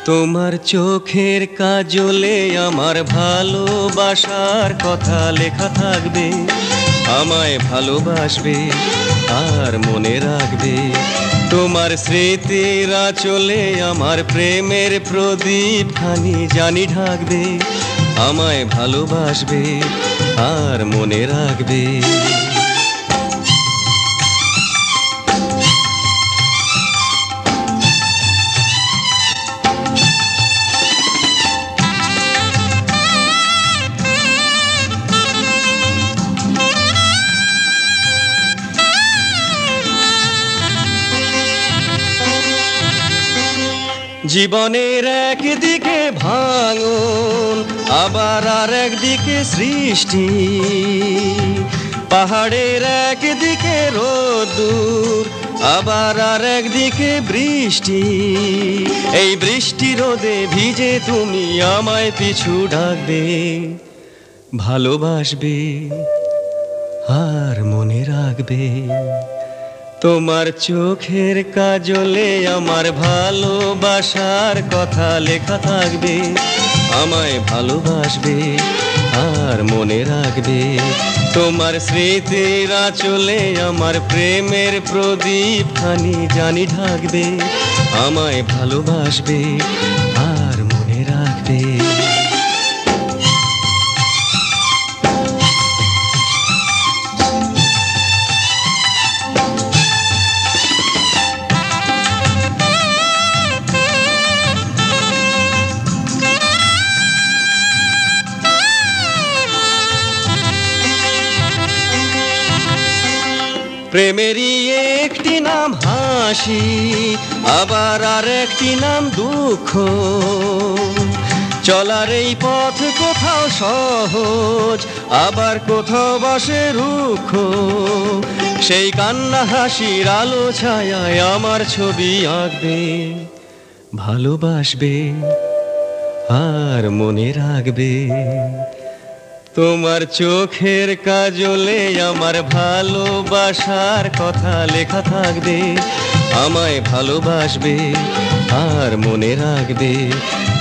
তোমার চোখের কাজলে আমার ভালোবাসার কথা লেখা থাকবে। আমায় ভালোবাসবে আর মনে রাখবে। তোমার স্মৃতির আঁচলে আমার প্রেমের প্রদীপ খানি জানি ঢাকবে। আমায় ভালোবাসবে আর মনে রাখবে। জীবনের একদিকে ভাঙন, আবার আর একদিকে সৃষ্টি। পাহাড়ের একদিকে রোদ্দুর, আবার আর একদিকে বৃষ্টি। এই বৃষ্টি রোদে ভিজে তুমি আমায় পিছু ডাকবে, ভালোবাসবে আর মনে রাখবে। তোমার চোখের কাজলে আমার ভালোবাসার কথা লেখা থাকবে। আমায় ভালোবাসবে আর মনে রাখবে। তোমার স্মৃতির আঁচলে আমার প্রেমের প্রদীপ খানি জানি ঢাকবে। আমায় ভালোবাসবে আর মনে রাখবে। প্রেমেরই একটি নাম হাসি, আবার আর একটি নাম দুঃখ। চলার এই পথ কোথাও সহজ, আবার কোথাও বসে রুক্ষ। সেই কান্না হাসির আলো ছায়ায় আমার ছবি আঁকবে, ভালোবাসবে আর মনে রাখবে। তোমার চোখের কাজলে আমার ভালোবাসার কথা লেখা থাকবে। আমায় ভালোবাসবে আর মনে রাখবে।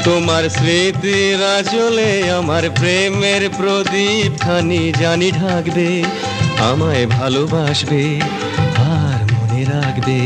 তোমার স্মৃতির আঁচলে আমার প্রেমের প্রদীপ খানি জানি ঢাকবে। আমায় ভালোবাসবে আর মনে রাখবে।